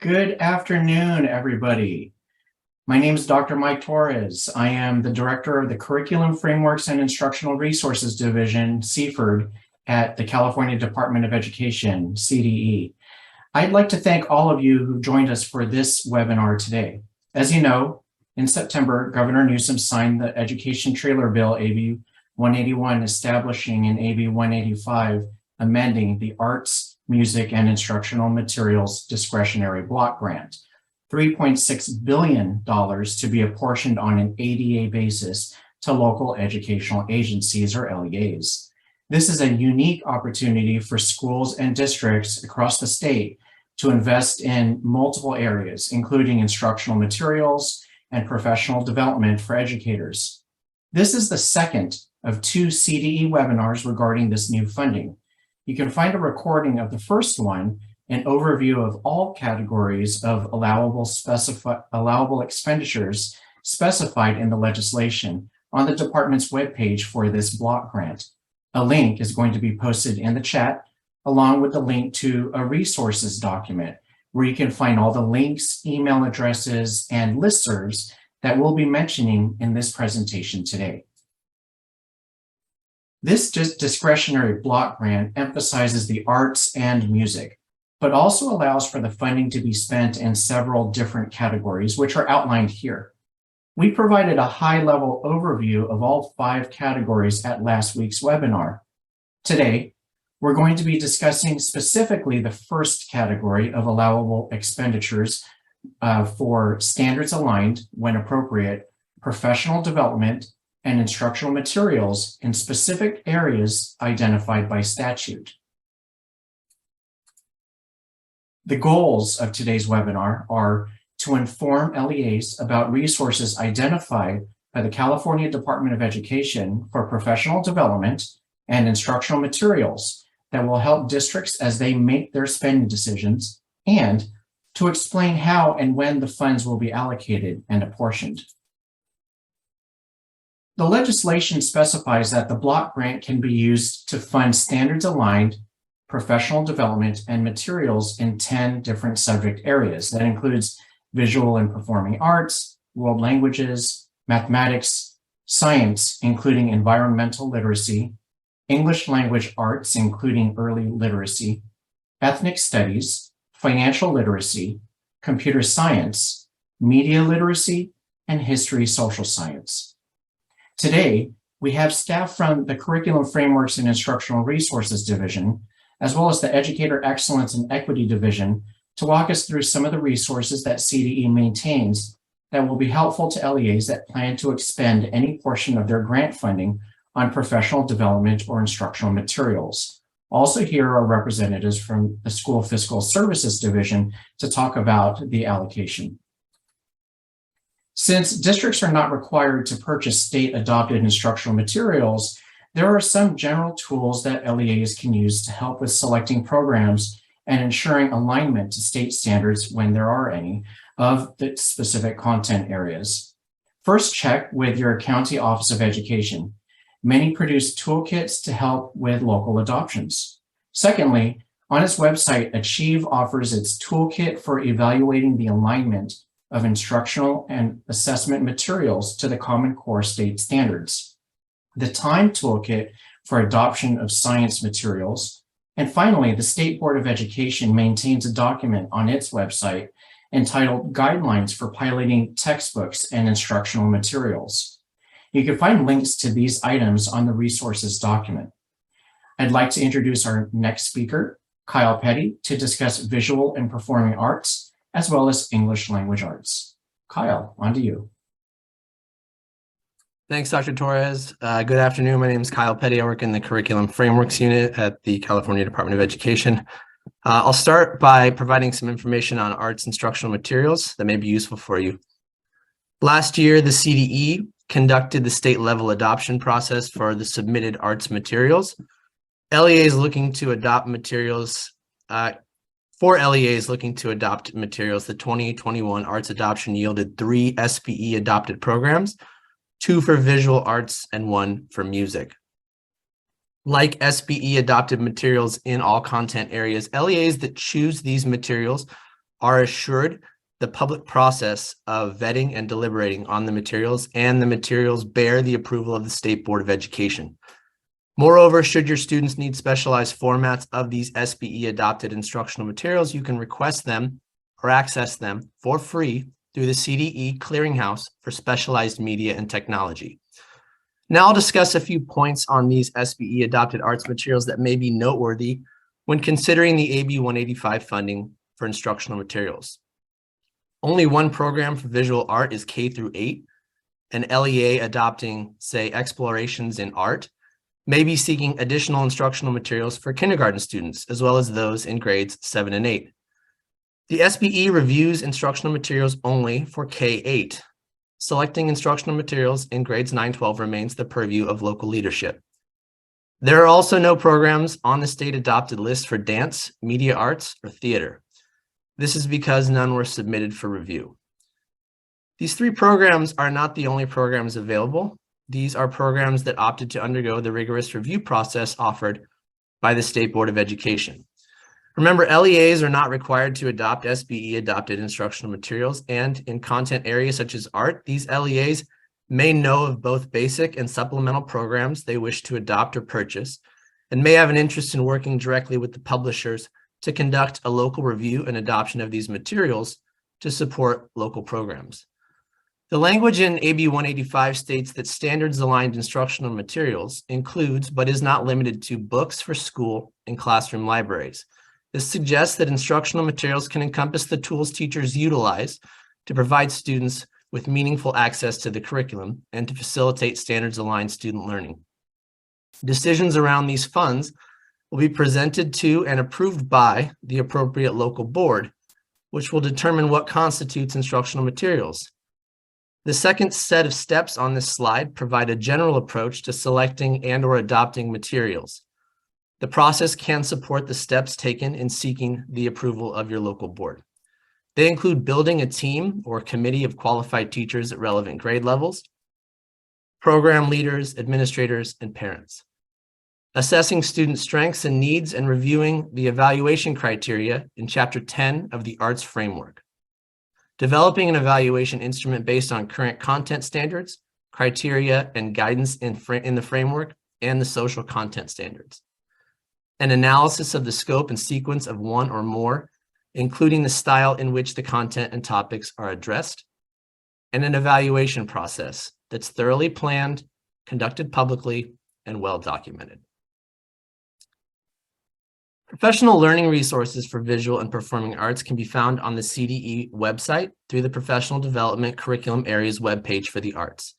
Good afternoon, everybody. My name is Dr. Mike Torres. I am the Director of the Curriculum Frameworks and Instructional Resources Division, CFRD, at the California Department of Education, CDE. I'd like to thank all of you who joined us for this webinar today. As you know, in September, Governor Newsom signed the Education Trailer Bill, AB 181, establishing in AB 185, amending the Arts, Music, and Instructional Materials Discretionary Block Grant, $3.6 billion to be apportioned on an ADA basis to local educational agencies or LEAs. This is a unique opportunity for schools and districts across the state to invest in multiple areas, including instructional materials and professional development for educators. This is the second of two CDE webinars regarding this new funding. You can find a recording of the first one, an overview of all categories of allowable expenditures specified in the legislation on the department's webpage for this block grant. A link is going to be posted in the chat, along with the link to a resources document where you can find all the links, email addresses, and listservs that we'll be mentioning in this presentation today. This discretionary block grant emphasizes the arts and music, but also allows for the funding to be spent in several different categories, which are outlined here. We provided a high-level overview of all 5 categories at last week's webinar. Today, we're going to be discussing specifically the first category of allowable expenditures for standards aligned, when appropriate, professional development, and instructional materials in specific areas identified by statute. The goals of today's webinar are to inform LEAs about resources identified by the California Department of Education for professional development and instructional materials that will help districts as they make their spending decisions, and to explain how and when the funds will be allocated and apportioned. The legislation specifies that the block grant can be used to fund standards-aligned professional development and materials in 10 different subject areas. That includes visual and performing arts, world languages, mathematics, science, including environmental literacy, English language arts, including early literacy, ethnic studies, financial literacy, computer science, media literacy, and history social science. Today, we have staff from the Curriculum Frameworks and Instructional Resources Division, as well as the Educator Excellence and Equity Division, to walk us through some of the resources that CDE maintains that will be helpful to LEAs that plan to expend any portion of their grant funding on professional development or instructional materials. Also here are representatives from the School Fiscal Services Division to talk about the allocation. Since districts are not required to purchase state-adopted instructional materials, there are some general tools that LEAs can use to help with selecting programs and ensuring alignment to state standards, when there are any, of the specific content areas. First, check with your county office of education. Many produce toolkits to help with local adoptions. Secondly, on its website, Achieve offers its toolkit for evaluating the alignment of instructional and assessment materials to the Common Core state standards, the Time Toolkit for adoption of science materials, and finally, the State Board of Education maintains a document on its website entitled Guidelines for Piloting Textbooks and Instructional Materials. You can find links to these items on the resources document. I'd like to introduce our next speaker, Kyle Petty, to discuss visual and performing arts, as well as English language arts. Kyle, on to you. Thanks, Dr. Torres. Good afternoon. My name is Kyle Petty. I work in the Curriculum Frameworks Unit at the California Department of Education. I'll start by providing some information on arts instructional materials that may be useful for you. Last year, the CDE conducted the state-level adoption process for the submitted arts materials. LEAs looking to adopt materials For LEAs looking to adopt materials, the 2021 arts adoption yielded 3 SPE adopted programs, 2 for visual arts and 1 for music. Like SPE adopted materials in all content areas, LEAs that choose these materials are assured the public process of vetting and deliberating on the materials, and the materials bear the approval of the State Board of Education. Moreover, should your students need specialized formats of these SBE adopted instructional materials, you can request them or access them for free through the CDE Clearinghouse for Specialized Media and Technology. Now I'll discuss a few points on these SBE adopted arts materials that may be noteworthy when considering the AB 185 funding for instructional materials. Only one program for visual art is K through 8. An LEA adopting, say, explorations in art may be seeking additional instructional materials for kindergarten students, as well as those in grades 7 and 8. The SBE reviews instructional materials only for K-8. Selecting instructional materials in grades 9-12 remains the purview of local leadership. There are also no programs on the state adopted list for dance, media arts, or theater. This is because none were submitted for review. These 3 programs are not the only programs available. These are programs that opted to undergo the rigorous review process offered by the State Board of Education. Remember, LEAs are not required to adopt SBE adopted instructional materials, and in content areas such as art, these LEAs may know of both basic and supplemental programs they wish to adopt or purchase, and may have an interest in working directly with the publishers to conduct a local review and adoption of these materials to support local programs. The language in AB 185 states that standards-aligned instructional materials includes, but is not limited to, books for school and classroom libraries. This suggests that instructional materials can encompass the tools teachers utilize to provide students with meaningful access to the curriculum and to facilitate standards-aligned student learning. Decisions around these funds will be presented to and approved by the appropriate local board, which will determine what constitutes instructional materials. The second set of steps on this slide provide a general approach to selecting and/or adopting materials. The process can support the steps taken in seeking the approval of your local board. They include building a team or committee of qualified teachers at relevant grade levels, program leaders, administrators, and parents, assessing student strengths and needs, and reviewing the evaluation criteria in Chapter 10 of the Arts Framework, developing an evaluation instrument based on current content standards, criteria, and guidance in the framework and the social content standards, an analysis of the scope and sequence of one or more, including the style in which the content and topics are addressed, and an evaluation process that's thoroughly planned, conducted publicly, and well documented. Professional learning resources for visual and performing arts can be found on the CDE website through the Professional Development Curriculum Areas webpage for the arts.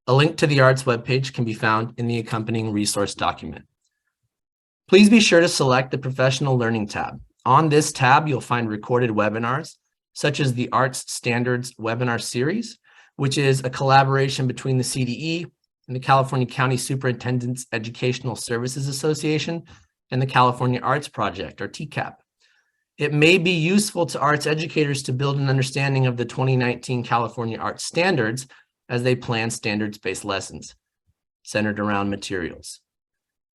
A link to the arts webpage can be found in the accompanying resource document. Please be sure to select the Professional Learning tab. On this tab, you'll find recorded webinars, such as the Arts Standards webinar series, which is a collaboration between the CDE and the California County Superintendent's Educational Services Association and the California Arts Project, or TCAP. It may be useful to arts educators to build an understanding of the 2019 California Arts Standards as they plan standards-based lessons centered around materials.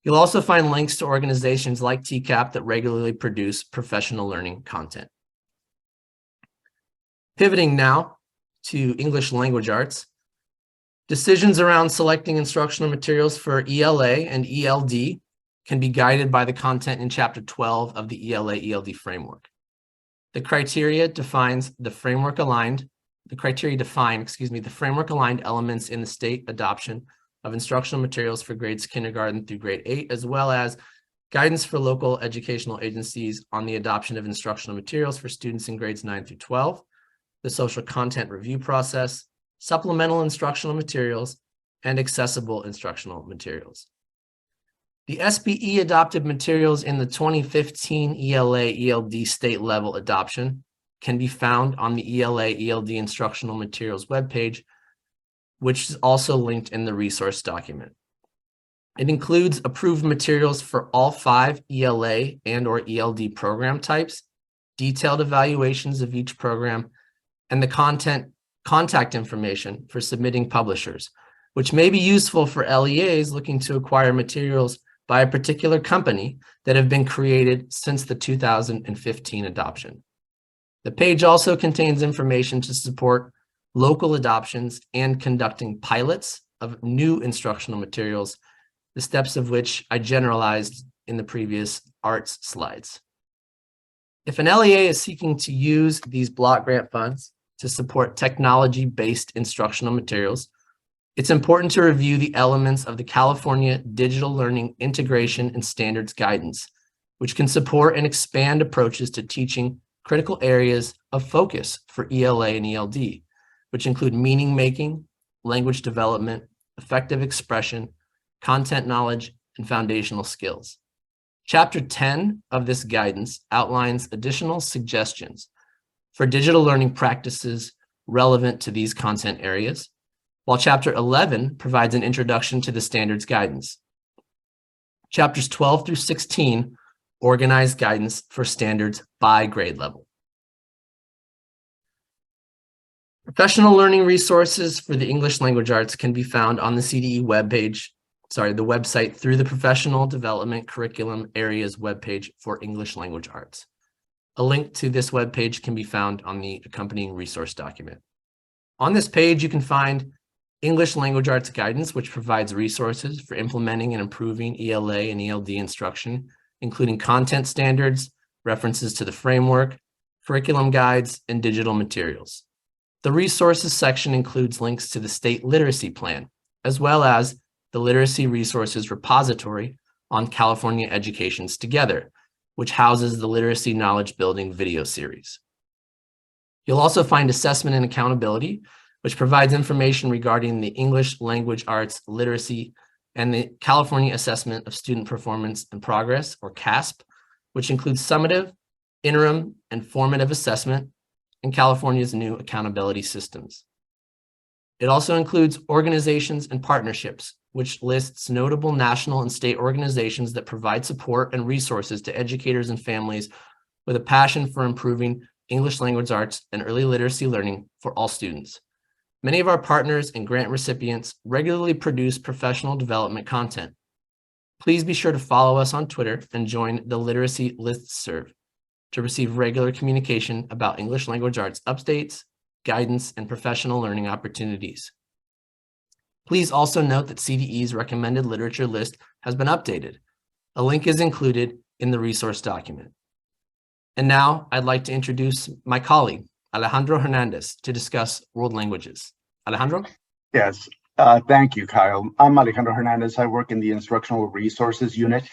You'll also find links to organizations like TCAP that regularly produce professional learning content. Pivoting now to English language arts, decisions around selecting instructional materials for ELA and ELD can be guided by the content in Chapter 12 of the ELA-ELD framework. The criteria define the framework-aligned elements in the state adoption of instructional materials for grades kindergarten through grade 8, as well as guidance for local educational agencies on the adoption of instructional materials for students in grades 9 through 12, the social content review process, supplemental instructional materials, and accessible instructional materials. The SBE adopted materials in the 2015 ELA-ELD state level adoption can be found on the ELA-ELD instructional materials webpage, which is also linked in the resource document. It includes approved materials for all 5 ELA and/or ELD program types, detailed evaluations of each program, and the contact information for submitting publishers, which may be useful for LEAs looking to acquire materials by a particular company that have been created since the 2015 adoption. The page also contains information to support local adoptions and conducting pilots of new instructional materials, the steps of which I generalized in the previous arts slides. If an LEA is seeking to use these block grant funds to support technology-based instructional materials, it's important to review the elements of the California Digital Learning Integration and Standards Guidance, which can support and expand approaches to teaching critical areas of focus for ELA and ELD, which include meaning making, language development, effective expression, content knowledge, and foundational skills. Chapter 10 of this guidance outlines additional suggestions for digital learning practices relevant to these content areas, while Chapter 11 provides an introduction to the standards guidance. Chapters 12 through 16 organize guidance for standards by grade level. Professional learning resources for the English language arts can be found on the CDE the website through the Professional Development Curriculum Areas webpage for English language arts. A link to this webpage can be found on the accompanying resource document. On this page, you can find English language arts guidance, which provides resources for implementing and improving ELA and ELD instruction, including content standards, references to the framework, curriculum guides, and digital materials. The resources section includes links to the state literacy plan, as well as the literacy resources repository on California Educations Together, which houses the literacy knowledge building video series. You'll also find assessment and accountability, which provides information regarding the English language arts literacy and the California Assessment of Student Performance and Progress, or CASP, which includes summative, interim, and formative assessment and California's new accountability systems. It also includes organizations and partnerships, which lists notable national and state organizations that provide support and resources to educators and families with a passion for improving English language arts and early literacy learning for all students. Many of our partners and grant recipients regularly produce professional development content. Please be sure to follow us on Twitter and join the Literacy Listserv to receive regular communication about English language arts updates, guidance, and professional learning opportunities. Please also note that CDE's recommended literature list has been updated. A link is included in the resource document. And now I'd like to introduce my colleague, Alejandro Hernandez, to discuss world languages. Alejandro? Yes, thank you, Kyle. I'm Alejandro Hernandez. I work in the Instructional Resources Unit.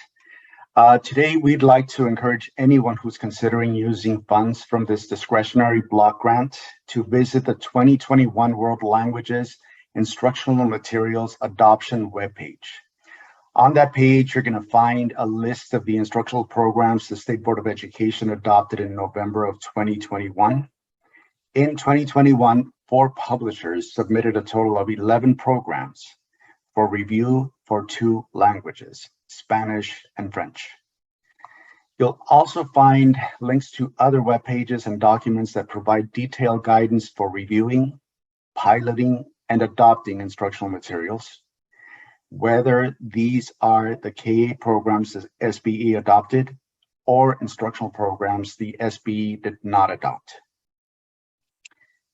Today, we'd like to encourage anyone who's considering using funds from this discretionary block grant to visit the 2021 World Languages Instructional Materials Adoption webpage. On that page, you're going to find a list of the instructional programs the State Board of Education adopted in November of 2021. In 2021, 4 publishers submitted a total of 11 programs for review for 2 languages, Spanish and French. You'll also find links to other web pages and documents that provide detailed guidance for reviewing, piloting, and adopting instructional materials, whether these are the KA programs the SBE adopted or instructional programs the SBE did not adopt.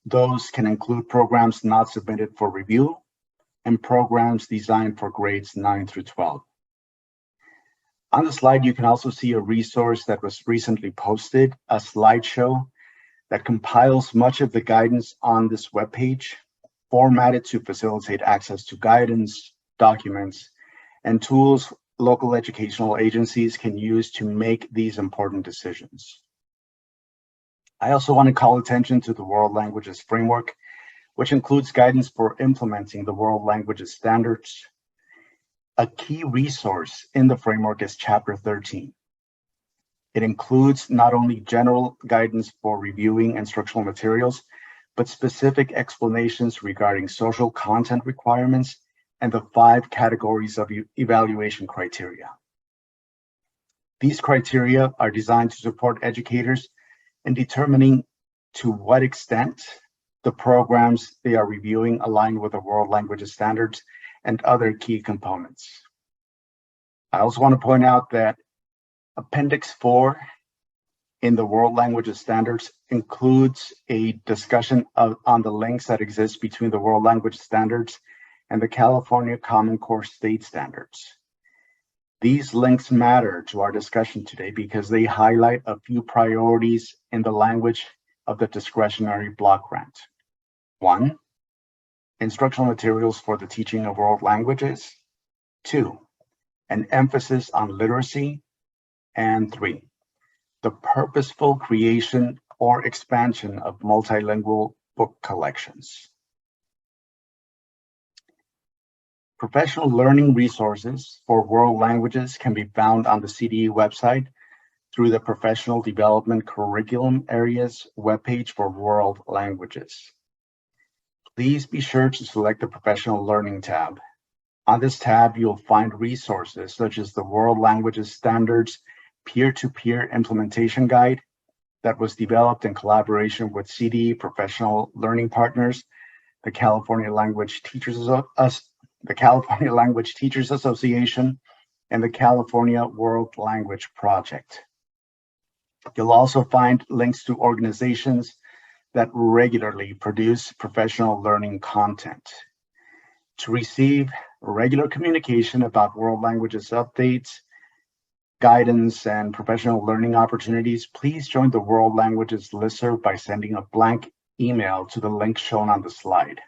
Those can include programs not submitted for review and programs designed for grades 9 through 12. On the slide, you can also see a resource that was recently posted, a slideshow that compiles much of the guidance on this webpage, formatted to facilitate access to guidance, documents, and tools local educational agencies can use to make these important decisions. I also want to call attention to the World Languages Framework, which includes guidance for implementing the World Languages Standards. A key resource in the framework is Chapter 13. It includes not only general guidance for reviewing instructional materials, but specific explanations regarding social content requirements and the 5 categories of evaluation criteria. These criteria are designed to support educators in determining to what extent the programs they are reviewing align with the World Languages Standards and other key components. I also want to point out that Appendix 4 in the World Languages Standards includes a discussion on the links that exist between the World Language Standards and the California Common Core State Standards. These links matter to our discussion today because they highlight a few priorities in the language of the discretionary block grant. 1, instructional materials for the teaching of world languages. 2, an emphasis on literacy. And 3, the purposeful creation or expansion of multilingual book collections. Professional learning resources for world languages can be found on the CDE website through the Professional Development Curriculum Areas webpage for world languages. Please be sure to select the Professional Learning tab. On this tab, you'll find resources such as the World Languages Standards Peer-to-Peer Implementation Guide that was developed in collaboration with CDE professional learning partners, the California Language Teachers Association, and the California World Language Project. You'll also find links to organizations that regularly produce professional learning content. To receive regular communication about world languages updates, guidance, and professional learning opportunities, please join the World Languages listserv by sending a blank email to the link shown on the slide.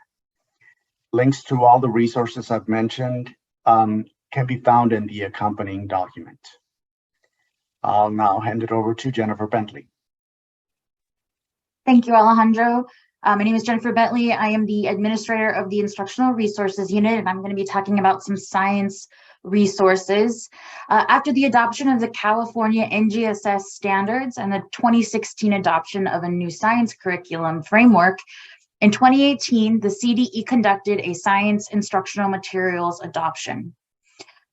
Links to all the resources I've mentioned can be found in the accompanying document. I'll now hand it over to Jennifer Bentley. Thank you, Alejandro. My name is Jennifer Bentley. I am the administrator of the Instructional Resources Unit, and I'm going to be talking about some science resources. After the adoption of the California NGSS standards and the 2016 adoption of a new science curriculum framework, in 2018, the CDE conducted a science instructional materials adoption.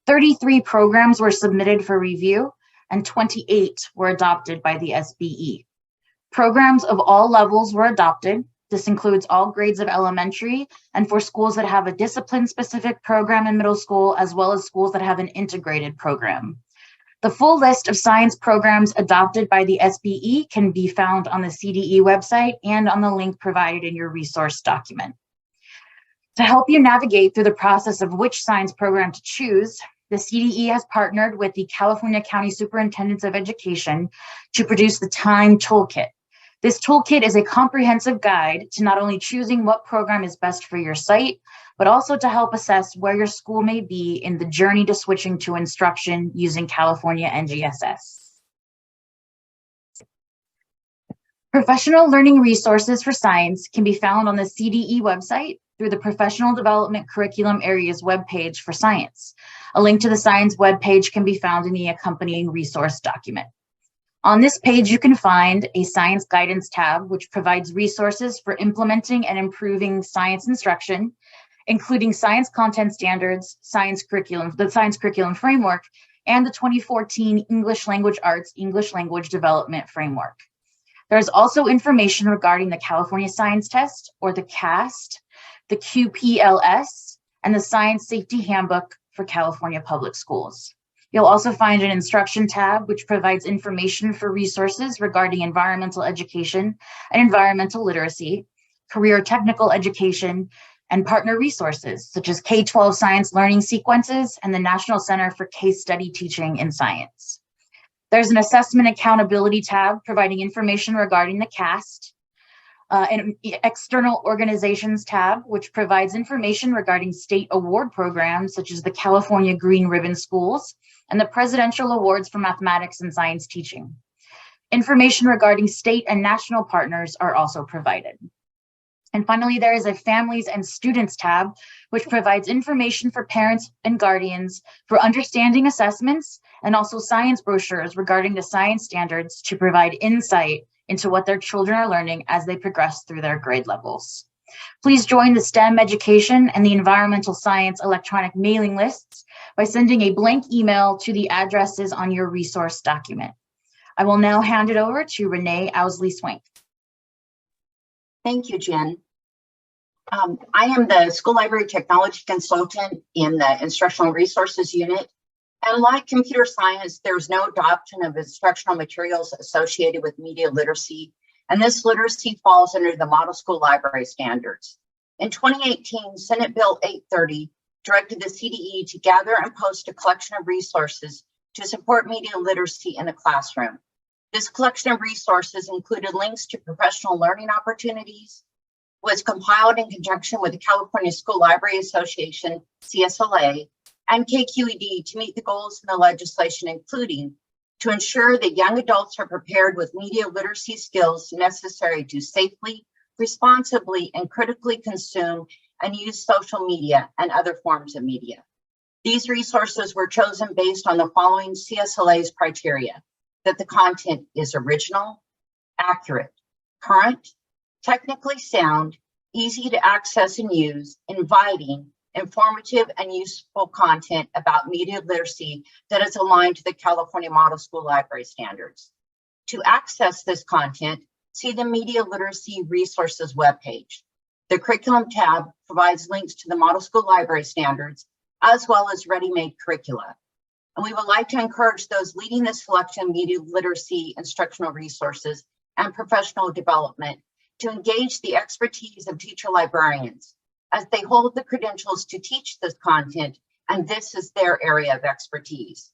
33 programs were submitted for review, and 28 were adopted by the SBE. Programs of all levels were adopted. This includes all grades of elementary and for schools that have a discipline-specific program in middle school, as well as schools that have an integrated program. The full list of science programs adopted by the SBE can be found on the CDE website and on the link provided in your resource document. To help you navigate through the process of which science program to choose, the CDE has partnered with the California County Superintendents of Education to produce the TIME Toolkit. This toolkit is a comprehensive guide to not only choosing what program is best for your site, but also to help assess where your school may be in the journey to switching to instruction using California NGSS. Professional learning resources for science can be found on the CDE website through the Professional Development Curriculum Areas webpage for science. A link to the science webpage can be found in the accompanying resource document. On this page, you can find a Science Guidance tab, which provides resources for implementing and improving science instruction, including science content standards, the science curriculum framework, and the 2014 English Language Arts English Language Development Framework. There's also information regarding the California Science Test, or the CAST, the QPLS, and the Science Safety Handbook for California Public Schools. You'll also find an instruction tab, which provides information for resources regarding environmental education and environmental literacy, career technical education, and partner resources, such as K-12 science learning sequences and the National Center for Case Study Teaching in Science. There's an assessment accountability tab providing information regarding the CAST, an external organizations tab, which provides information regarding state award programs, such as the California Green Ribbon Schools and the Presidential Awards for Mathematics and Science Teaching. Information regarding state and national partners are also provided. And finally, there is a Families and Students tab, which provides information for parents and guardians for understanding assessments and also science brochures regarding the science standards to provide insight into what their children are learning as they progress through their grade levels. Please join the STEM education and the environmental science electronic mailing lists by sending a blank email to the addresses on your resource document. I will now hand it over to Renee Owsley-Swank. Thank you, Jen. I am the School Library Technology Consultant in the Instructional Resources Unit And like computer science, there's no adoption of instructional materials associated with media literacy, and this literacy falls under the Model School Library Standards. In 2018, Senate Bill 830 directed the CDE to gather and post a collection of resources to support media literacy in the classroom. This collection of resources included links to professional learning opportunities, was compiled in conjunction with the California School Library Association, CSLA, and KQED to meet the goals in the legislation, including to ensure that young adults are prepared with media literacy skills necessary to safely, responsibly, and critically consume and use social media and other forms of media. These resources were chosen based on the following CSLA's criteria: that the content is original, accurate, current, technically sound, easy to access and use, inviting, informative, and useful content about media literacy that is aligned to the California Model School Library Standards. To access this content, see the Media Literacy Resources webpage. The Curriculum tab provides links to the Model School Library Standards, as well as ready-made curricula. And we would like to encourage those leading the selection of media literacy instructional resources and professional development to engage the expertise of teacher librarians, as they hold the credentials to teach this content, and this is their area of expertise.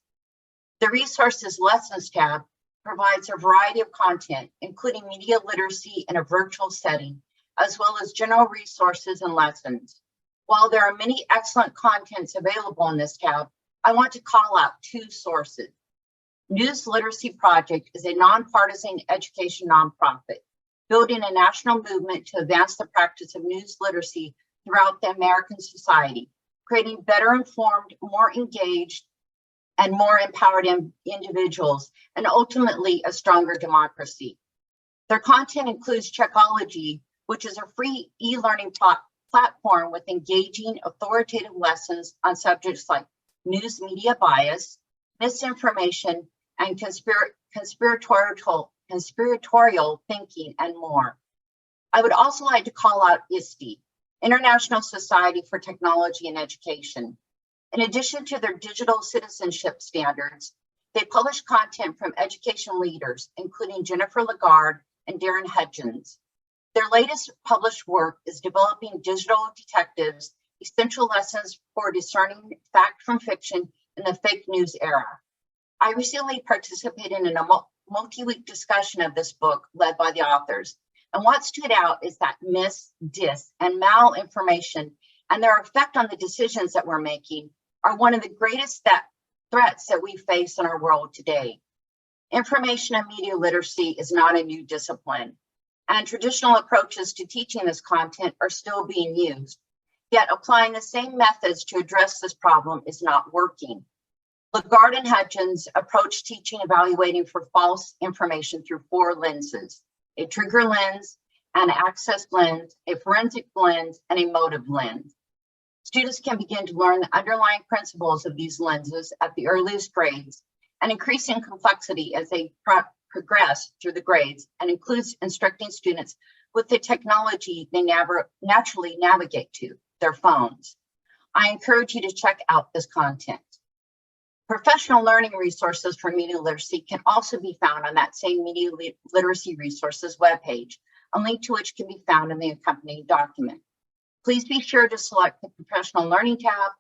The Resources Lessons tab provides a variety of content, including media literacy in a virtual setting, as well as general resources and lessons. While there are many excellent contents available in this tab, I want to call out two sources. News Literacy Project is a nonpartisan education nonprofit, building a national movement to advance the practice of news literacy throughout the American society, creating better informed, more engaged, and more empowered individuals, and ultimately a stronger democracy. Their content includes Checkology, which is a free e-learning platform with engaging, authoritative lessons on subjects like news media bias, misinformation, and conspiratorial thinking, and more. I would also like to call out ISTE, International Society for Technology and Education. In addition to their digital citizenship standards, they publish content from education leaders, including Jennifer Lagarde and Darren Hudgens. Their latest published work is Developing Digital Detectives, Essential Lessons for Discerning Fact from Fiction in the Fake News Era. I recently participated in a multi-week discussion of this book led by the authors. And what stood out is that mis, dis, and malinformation and their effect on the decisions that we're making are one of the greatest threats that we face in our world today. Information and media literacy is not a new discipline, and traditional approaches to teaching this content are still being used. Yet applying the same methods to address this problem is not working. Lagarde and Hudgens approach teaching evaluating for false information through four lenses: a trigger lens, an access lens, a forensic lens, and a motive lens. Students can begin to learn the underlying principles of these lenses at the earliest grades, and increasing complexity as they progress through the grades, and includes instructing students with the technology they naturally navigate to, their phones. I encourage you to check out this content. Professional learning resources for media literacy can also be found on that same Media Literacy Resources webpage, a link to which can be found in the accompanying document. Please be sure to select the Professional Learning tab.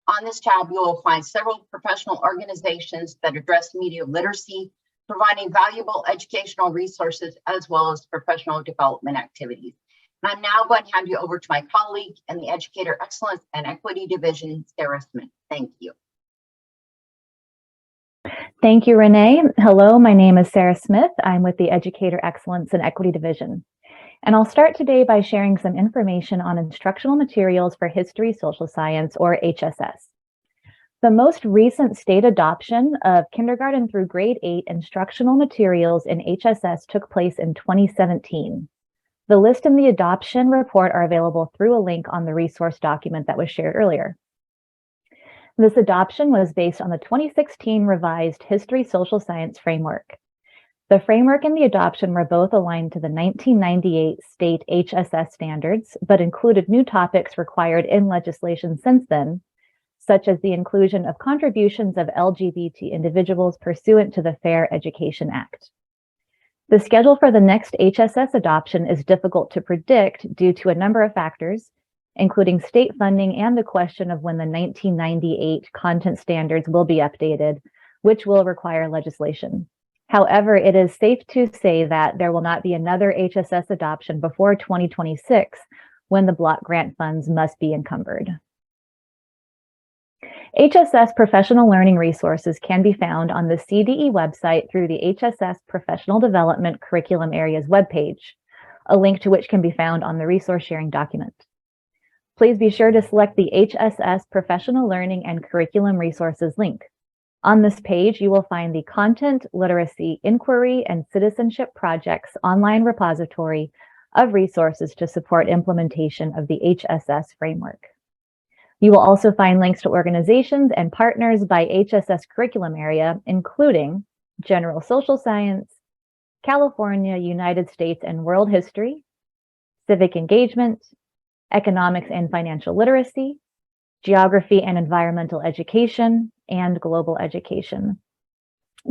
On this tab, you will find several professional organizations that address media literacy, providing valuable educational resources as well as professional development activities. And I'm now going to hand you over to my colleague in the Educator Excellence and Equity Division, Sarah Smith. Thank you. Thank you, Renee. Hello, my name is Sarah Smith. I'm with the Educator Excellence and Equity Division. And I'll start today by sharing some information on instructional materials for history, social science, or HSS. The most recent state adoption of kindergarten through grade 8 instructional materials in HSS took place in 2017. The list and the adoption report are available through a link on the resource document that was shared earlier. This adoption was based on the 2016 revised History Social Science framework. The framework and the adoption were both aligned to the 1998 state HSS standards, but included new topics required in legislation since then, such as the inclusion of contributions of LGBT individuals pursuant to the Fair Education Act. The schedule for the next HSS adoption is difficult to predict due to a number of factors, including state funding and the question of when the 1998 content standards will be updated, which will require legislation. However, it is safe to say that there will not be another HSS adoption before 2026, when the block grant funds must be encumbered. HSS professional learning resources can be found on the CDE website through the HSS Professional Development Curriculum Areas webpage, a link to which can be found on the resource sharing document. Please be sure to select the HSS Professional Learning and Curriculum Resources link. On this page, you will find the Content, Literacy, Inquiry, and Citizenship Projects online repository of resources to support implementation of the HSS framework. You will also find links to organizations and partners by HSS curriculum area, including General Social Science, California, United States and World History, Civic Engagement, Economics and Financial Literacy, Geography and Environmental Education, and Global Education.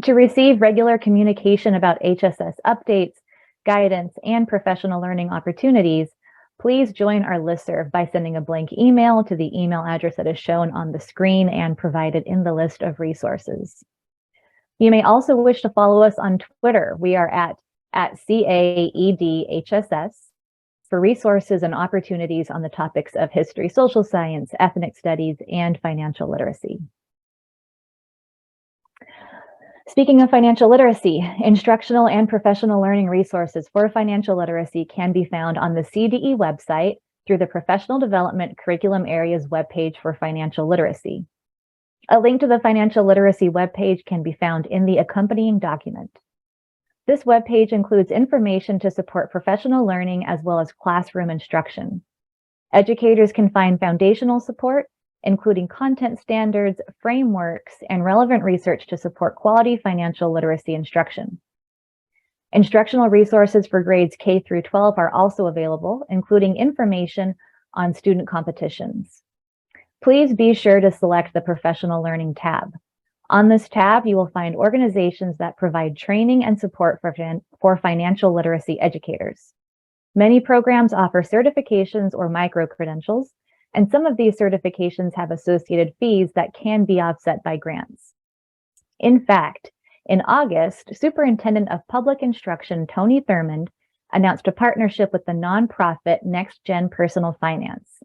To receive regular communication about HSS updates, guidance, and professional learning opportunities, please join our listserv by sending a blank email to the email address that is shown on the screen and provided in the list of resources. You may also wish to follow us on Twitter. We are at CAEDHSS for resources and opportunities on the topics of history, social science, ethnic studies, and financial literacy. Speaking of financial literacy, instructional and professional learning resources for financial literacy can be found on the CDE website through the Professional Development Curriculum Areas webpage for financial literacy. A link to the financial literacy webpage can be found in the accompanying document. This webpage includes information to support professional learning as well as classroom instruction. Educators can find foundational support, including content standards, frameworks, and relevant research to support quality financial literacy instruction. Instructional resources for grades K through 12 are also available, including information on student competitions. Please be sure to select the Professional Learning tab. On this tab, you will find organizations that provide training and support for financial literacy educators. Many programs offer certifications or micro-credentials, and some of these certifications have associated fees that can be offset by grants. In fact, in August, Superintendent of Public Instruction Tony Thurmond announced a partnership with the nonprofit NextGen Personal Finance.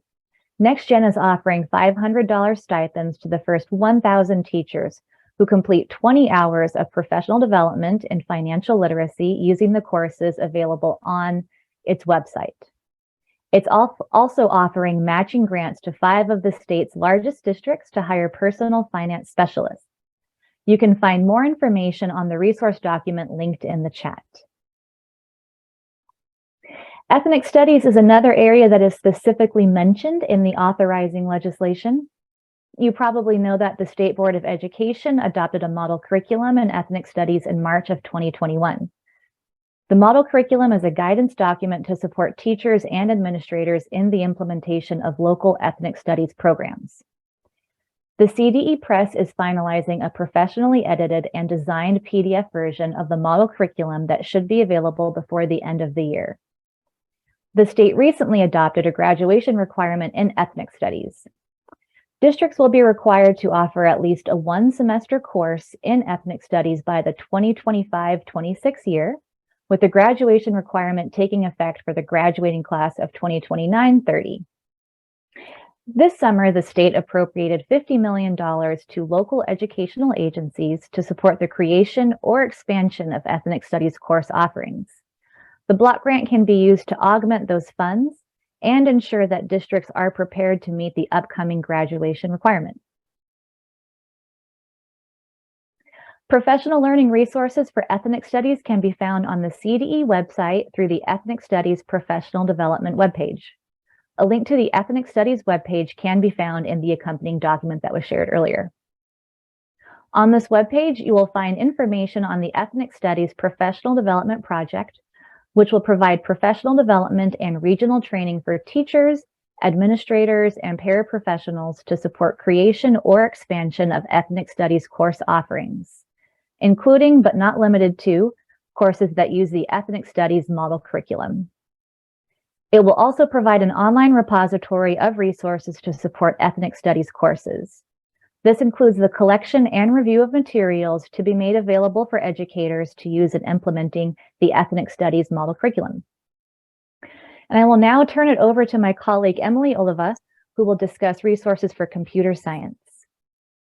NextGen is offering $500 stipends to the first 1,000 teachers who complete 20 hours of professional development in financial literacy using the courses available on its website. It's also offering matching grants to 5 of the state's largest districts to hire personal finance specialists. You can find more information on the resource document linked in the chat. Ethnic studies is another area that is specifically mentioned in the authorizing legislation. You probably know that the State Board of Education adopted a model curriculum in ethnic studies in March of 2021. The model curriculum is a guidance document to support teachers and administrators in the implementation of local ethnic studies programs. The CDE Press is finalizing a professionally edited and designed PDF version of the model curriculum that should be available before the end of the year. The state recently adopted a graduation requirement in ethnic studies. Districts will be required to offer at least a 1-semester course in ethnic studies by the 2025-26 year, with the graduation requirement taking effect for the graduating class of 2029-30. This summer, the state appropriated $50 million to local educational agencies to support the creation or expansion of ethnic studies course offerings. The block grant can be used to augment those funds and ensure that districts are prepared to meet the upcoming graduation requirement. Professional learning resources for ethnic studies can be found on the CDE website through the Ethnic Studies Professional Development webpage. A link to the Ethnic Studies webpage can be found in the accompanying document that was shared earlier. On this webpage, you will find information on the Ethnic Studies Professional Development Project, which will provide professional development and regional training for teachers, administrators, and paraprofessionals to support creation or expansion of ethnic studies course offerings, including but not limited to courses that use the ethnic studies model curriculum. It will also provide an online repository of resources to support ethnic studies courses. This includes the collection and review of materials to be made available for educators to use in implementing the ethnic studies model curriculum. And I will now turn it over to my colleague, Emily Oliva, who will discuss resources for computer science.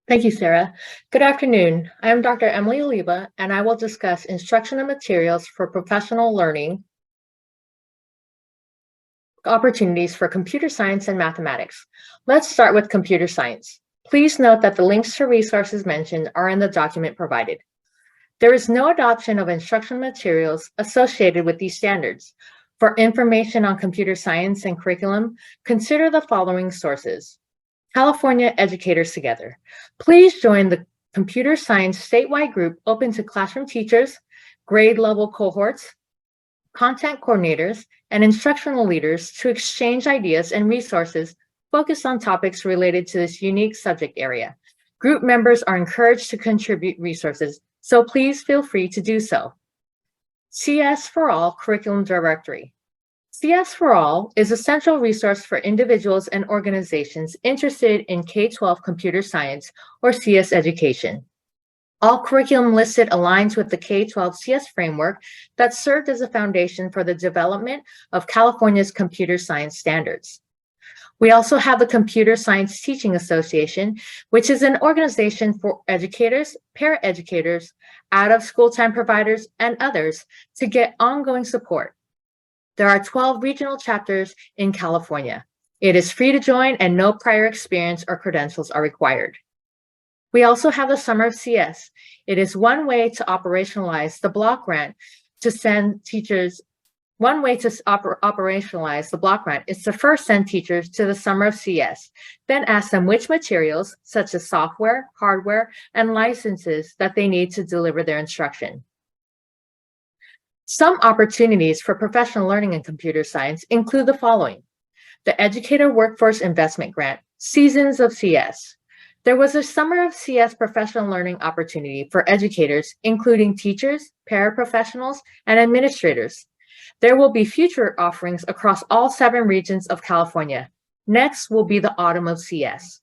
Thank you, Sarah. Good afternoon. I am Dr. Emily Oliva, and I will discuss instructional materials for professional learning opportunities for computer science and mathematics. Let's start with computer science. Please note that the links to resources mentioned are in the document provided. There is no adoption of instructional materials associated with these standards. For information on computer science and curriculum, consider the following sources. California Educators Together. Please join the computer science statewide group open to classroom teachers, grade level cohorts, content coordinators, and instructional leaders to exchange ideas and resources focused on topics related to this unique subject area. Group members are encouraged to contribute resources, so please feel free to do so. CS for All Curriculum Directory. CS for All is a central resource for individuals and organizations interested in K-12 computer science or CS education. All curriculum listed aligns with the K-12 CS framework that served as a foundation for the development of California's computer science standards. We also have the Computer Science Teaching Association, which is an organization for educators, paraeducators, out-of-school time providers, and others to get ongoing support. There are 12 regional chapters in California. It is free to join and no prior experience or credentials are required. We also have the Summer of CS. It is one way to operationalize the block grant to send teachers. One way to operationalize the block grant is to first send teachers to the Summer of CS, then ask them which materials, such as software, hardware, and licenses that they need to deliver their instruction. Some opportunities for professional learning in computer science include the following. The Educator Workforce Investment Grant, Seasons of CS. There was a Summer of CS professional learning opportunity for educators, including teachers, paraprofessionals, and administrators. There will be future offerings across all 7 regions of California. Next will be the Autumn of CS.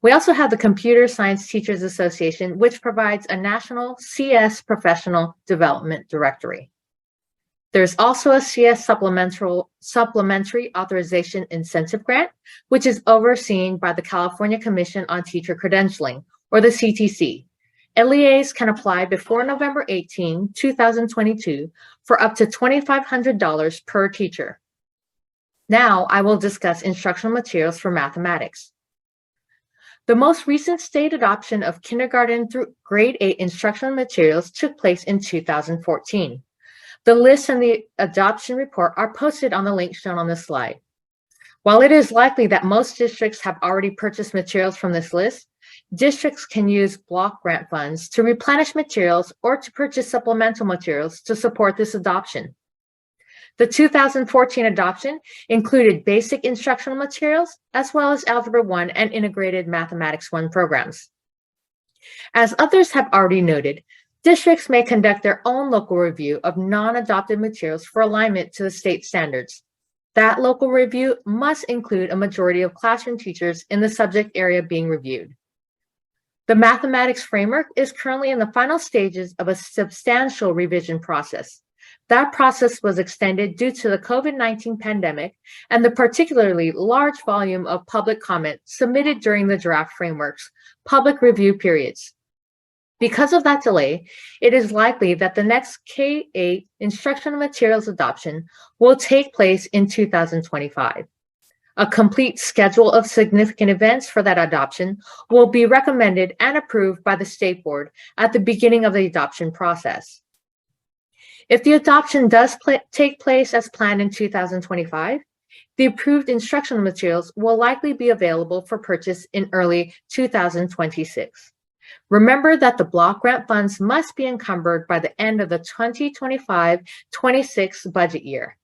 We also have the Computer Science Teachers Association, which provides a national CS professional development directory. There's also a CS Supplementary Authorization Incentive Grant, which is overseen by the California Commission on Teacher Credentialing, or the CTC. LEAs can apply before November 18, 2022 for up to $2,500 per teacher. Now I will discuss instructional materials for mathematics. The most recent state adoption of kindergarten through grade 8 instructional materials took place in 2014. The list and the adoption report are posted on the link shown on this slide. While it is likely that most districts have already purchased materials from this list, districts can use block grant funds to replenish materials or to purchase supplemental materials to support this adoption. The 2014 adoption included basic instructional materials, as well as Algebra 1 and Integrated Mathematics 1 programs. As others have already noted, districts may conduct their own local review of non-adopted materials for alignment to the state standards. That local review must include a majority of classroom teachers in the subject area being reviewed. The mathematics framework is currently in the final stages of a substantial revision process. That process was extended due to the COVID-19 pandemic and the particularly large volume of public comment submitted during the draft framework's public review periods. Because of that delay, it is likely that the next K-8 instructional materials adoption will take place in 2025. A complete schedule of significant events for that adoption will be recommended and approved by the State Board at the beginning of the adoption process. If the adoption does take place as planned in 2025, the approved instructional materials will likely be available for purchase in early 2026. Remember that the block grant funds must be encumbered by the end of the 2025-26 budget year.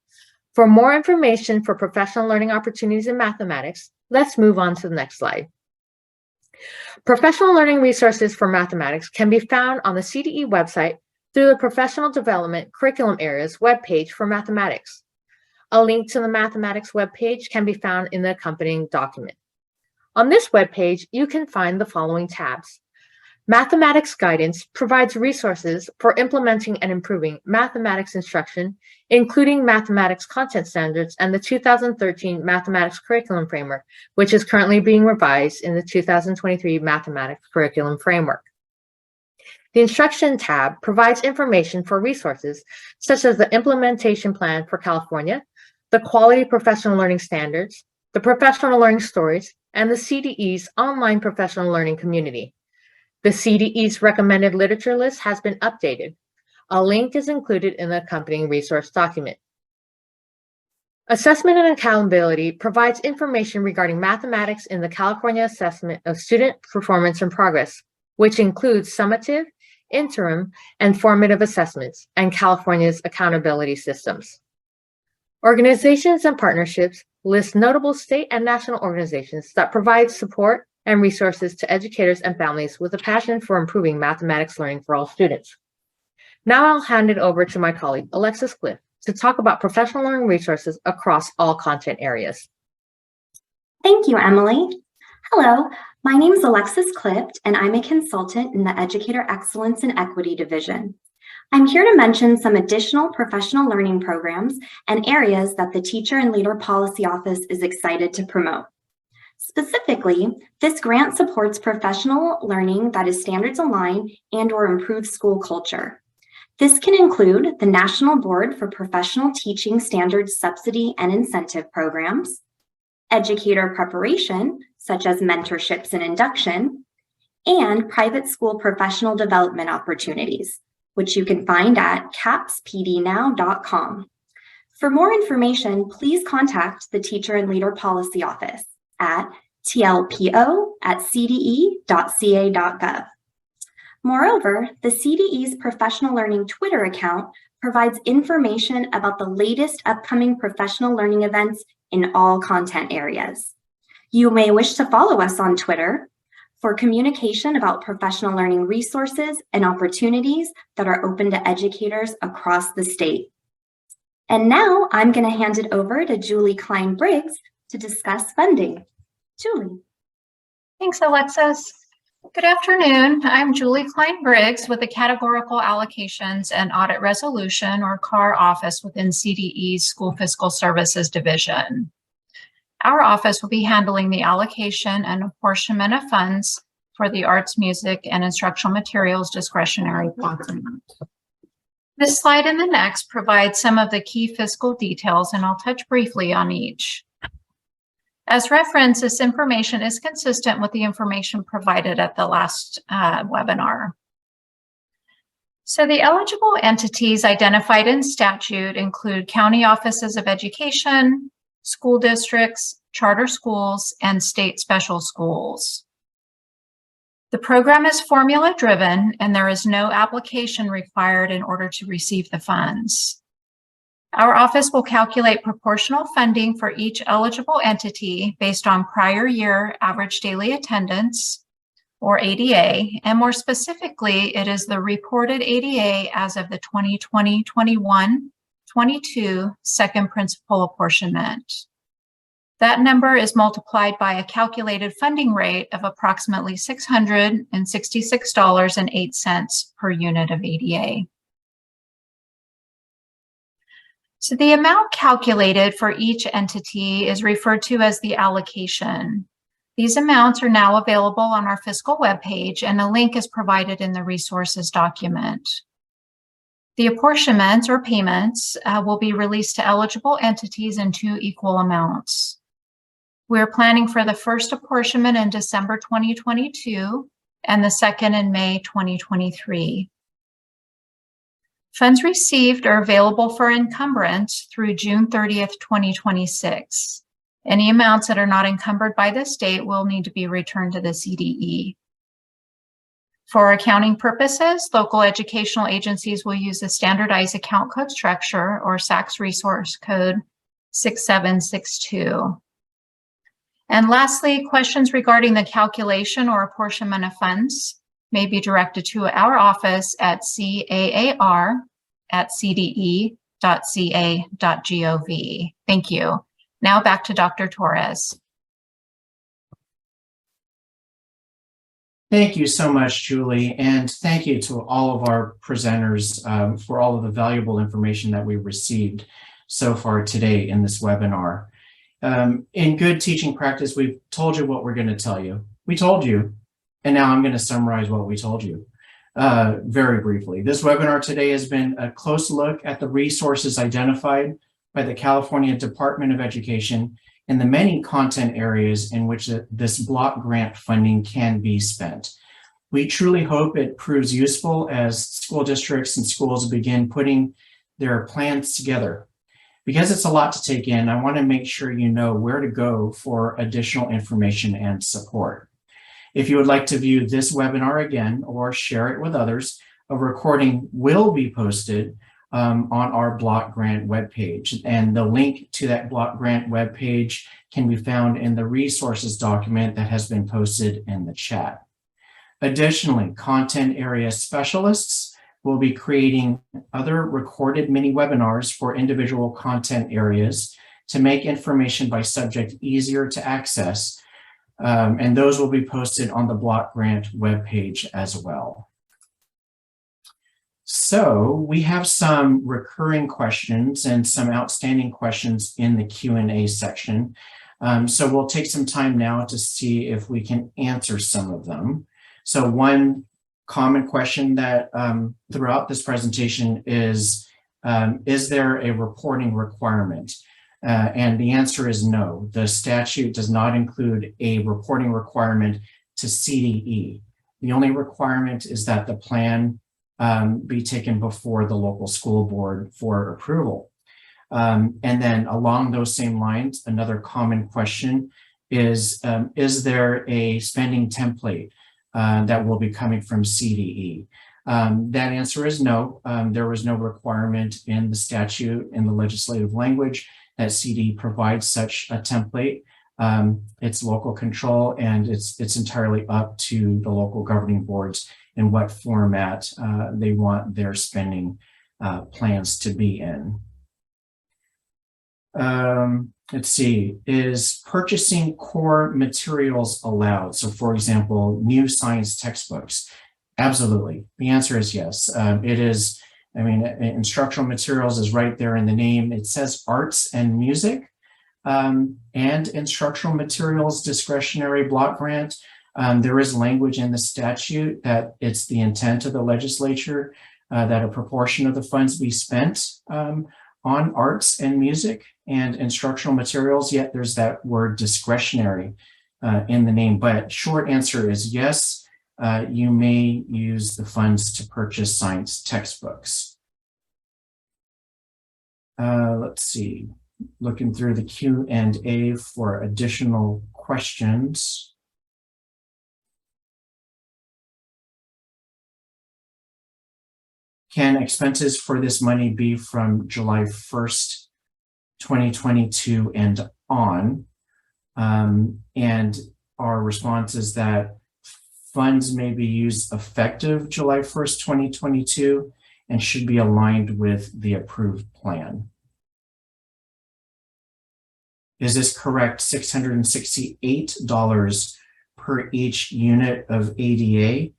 For more information for professional learning opportunities in mathematics, let's move on to the next slide. Professional learning resources for mathematics can be found on the CDE website through the Professional Development Curriculum Areas webpage for mathematics. A link to the mathematics webpage can be found in the accompanying document. On this webpage, you can find the following tabs. Mathematics Guidance provides resources for implementing and improving mathematics instruction, including mathematics content standards and the 2013 Mathematics Curriculum Framework, which is currently being revised in the 2023 Mathematics Curriculum Framework. The Instruction tab provides information for resources such as the Implementation Plan for California, the Quality Professional Learning Standards, the Professional Learning Stories, and the CDE's online professional learning community. The CDE's recommended literature list has been updated. A link is included in the accompanying resource document. Assessment and Accountability provides information regarding mathematics in the California Assessment of Student Performance and Progress, which includes summative, interim, and formative assessments, and California's accountability systems. Organizations and partnerships list notable state and national organizations that provide support and resources to educators and families with a passion for improving mathematics learning for all students. Now I'll hand it over to my colleague, Alexis Cliff, to talk about professional learning resources across all content areas. Thank you, Emily. Hello, my name is Alexis Clift, and I'm a consultant in the Educator Excellence and Equity Division. I'm here to mention some additional professional learning programs and areas that the Teacher and Leader Policy Office is excited to promote. Specifically, this grant supports professional learning that is standards aligned and/or improves school culture. This can include the National Board for Professional Teaching Standards Subsidy and Incentive Programs, educator preparation, such as mentorships and induction, and private school professional development opportunities, which you can find at capspdnow.com. For more information, please contact the Teacher and Leader Policy Office at tlpo@cde.ca.gov. Moreover, the CDE's Professional Learning Twitter account provides information about the latest upcoming professional learning events in all content areas. You may wish to follow us on Twitter for communication about professional learning resources and opportunities that are open to educators across the state. And now I'm going to hand it over to Julie Klein-Briggs to discuss funding. Julie. Thanks, Alexis. Good afternoon. I'm Julie Klein-Briggs with the Categorical Allocations and Audit Resolution, or CAR office within CDE's School Fiscal Services Division. Our office will be handling the allocation and apportionment of funds for the arts, music, and instructional materials discretionary funds amount. This slide and the next provide some of the key fiscal details, and I'll touch briefly on each. As reference, this information is consistent with the information provided at the last webinar. So the eligible entities identified in statute include county offices of education, school districts, charter schools, and state special schools. The program is formula driven, and there is no application required in order to receive the funds. Our office will calculate proportional funding for each eligible entity based on prior year average daily attendance, or ADA, and more specifically, it is the reported ADA as of the 2020-21-22 second principal apportionment. That number is multiplied by a calculated funding rate of approximately $666.08 per unit of ADA. So the amount calculated for each entity is referred to as the allocation. These amounts are now available on our fiscal webpage, and a link is provided in the resources document. The apportionments or payments will be released to eligible entities in 2 equal amounts. We're planning for the first apportionment in December 2022 and the second in May 2023. Funds received are available for encumbrance through June 30th, 2026. Any amounts that are not encumbered by this date will need to be returned to the CDE. For accounting purposes, local educational agencies will use the standardized account code structure, or SACS resource code 6762. And lastly, questions regarding the calculation or apportionment of funds may be directed to our office at caar@cde.ca.gov. Thank you. Now back to Dr. Torres. Thank you so much, Julie, and thank you to all of our presenters for all of the valuable information that we received so far today in this webinar. In good teaching practice, we've told you what we're going to tell you. We told you, and now I'm going to summarize what we told you very briefly. This webinar today has been a close look at the resources identified by the California Department of Education and the many content areas in which this block grant funding can be spent. We truly hope it proves useful as school districts and schools begin putting their plans together. Because it's a lot to take in, I want to make sure you know where to go for additional information and support. If you would like to view this webinar again or share it with others, a recording will be posted on our block grant webpage, and the link to that block grant webpage can be found in the resources document that has been posted in the chat. Additionally, content area specialists will be creating other recorded mini webinars for individual content areas to make information by subject easier to access, and those will be posted on the block grant webpage as well. So we have some recurring questions and some outstanding questions in the Q&A section. So we'll take some time now to see if we can answer some of them. So one common question that throughout this presentation is there a reporting requirement? And the answer is no. The statute does not include a reporting requirement to CDE. The only requirement is that the plan be taken before the local school board for approval. And then along those same lines, another common question is there a spending template that will be coming from CDE? That answer is no. There was no requirement in the statute, in the legislative language, that CDE provides such a template. It's local control, and it's entirely up to the local governing boards in what format they want their spending plans to be in. Let's see, is purchasing core materials allowed? So for example, new science textbooks. Absolutely, the answer is yes. It is, I mean, instructional materials is right there in the name. It says arts and music and instructional materials discretionary block grant. There is language in the statute that it's the intent of the legislature that a proportion of the funds be spent on arts and music and instructional materials, yet there's that word discretionary in the name. But short answer is yes, you may use the funds to purchase science textbooks. Let's see, looking through the Q&A for additional questions. Can expenses for this money be from July 1st, 2022 and on? And our response is that funds may be used effective July 1st, 2022 and should be aligned with the approved plan. Is this correct? $668 per each unit of ADA?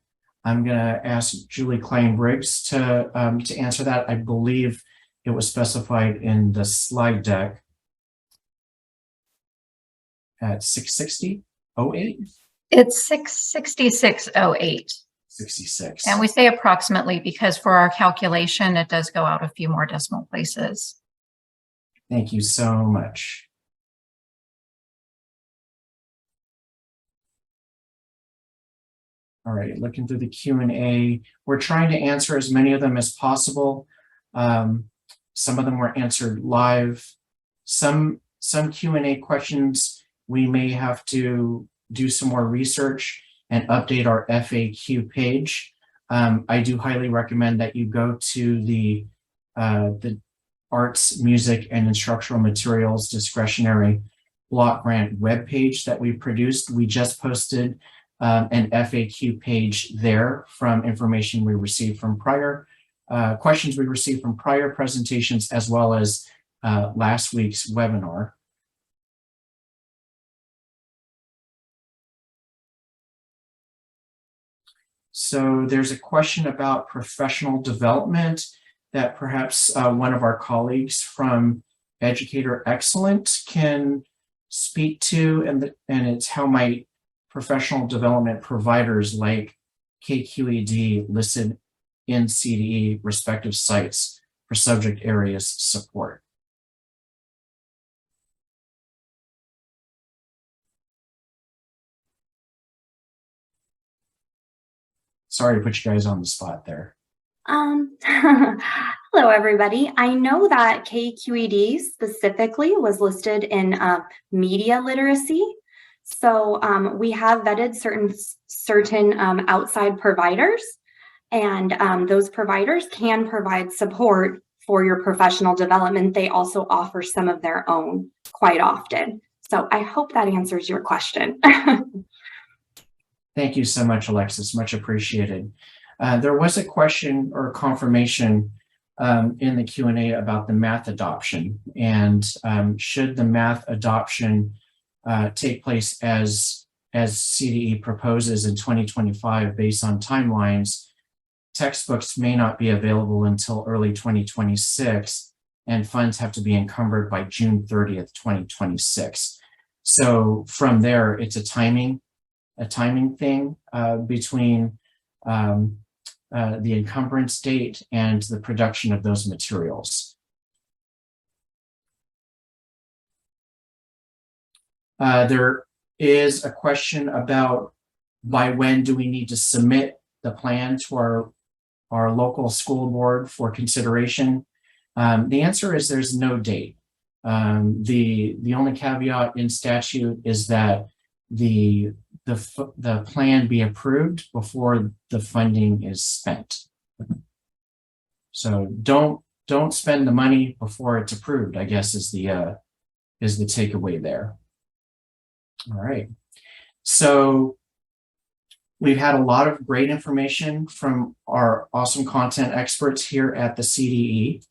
I'm going to ask Julie Klein-Briggs to answer that. I believe it was specified in the slide deck at $660.08. It's $666.08. 66. And we say approximately because for our calculation, it does go out a few more decimal places. Thank you so much. All right, looking through the Q&A, we're trying to answer as many of them as possible. Some of them were answered live. Some Q&A questions, we may have to do some more research and update our FAQ page. I do highly recommend that you go to the Arts, Music, and Instructional Materials Discretionary Block Grant webpage that we produced. We just posted an FAQ page there from information we received from prior questions we received from prior presentations, as well as last week's webinar. So there's a question about professional development that perhaps one of our colleagues from Educator Excellence can speak to, and it's how might professional development providers like KQED listed in CDE respective sites for subject areas support. Sorry to put you guys on the spot there. Hello, everybody. I know that KQED specifically was listed in media literacy. So we have vetted certain outside providers, and those providers can provide support for your professional development. They also offer some of their own quite often. So I hope that answers your question. Thank you so much, Alexis. Much appreciated. There was a question or confirmation in the Q&A about the math adoption, and should the math adoption take place as CDE proposes in 2025 based on timelines, textbooks may not be available until early 2026, and funds have to be encumbered by June 30th, 2026. So from there, it's a timing thing between the encumbrance date and the production of those materials. There is a question about by when do we need to submit the plan to our local school board for consideration. The answer is there's no date. The only caveat in statute is that the plan be approved before the funding is spent. So don't spend the money before it's approved, I guess is the takeaway there. All right. So we've had a lot of great information from our awesome content experts here at the CDE.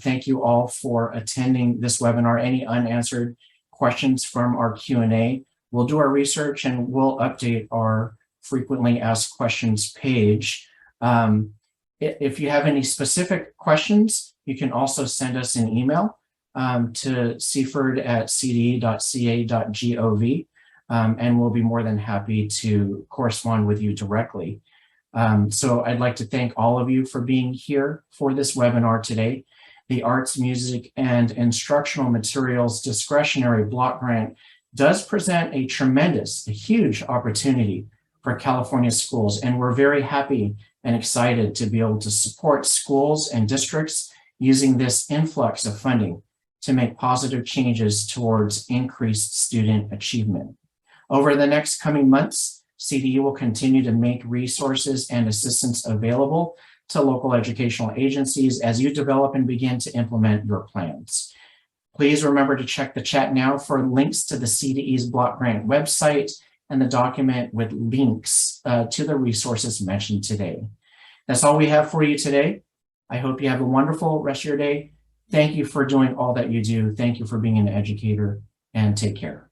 Thank you all for attending this webinar. Any unanswered questions from our Q&A, we'll do our research and we'll update our frequently asked questions page. If you have any specific questions, you can also send us an email to cford@cde.ca.gov, and we'll be more than happy to correspond with you directly. So I'd like to thank all of you for being here for this webinar today. The Arts, Music, and Instructional Materials Discretionary Block Grant does present a huge opportunity for California schools, and we're very happy and excited to be able to support schools and districts using this influx of funding to make positive changes towards increased student achievement. Over the next coming months, CDE will continue to make resources and assistance available to local educational agencies as you develop and begin to implement your plans. Please remember to check the chat now for links to the CDE's block grant website and the document with links to the resources mentioned today. That's all we have for you today. I hope you have a wonderful rest of your day. Thank you for doing all that you do. Thank you for being an educator, and take care.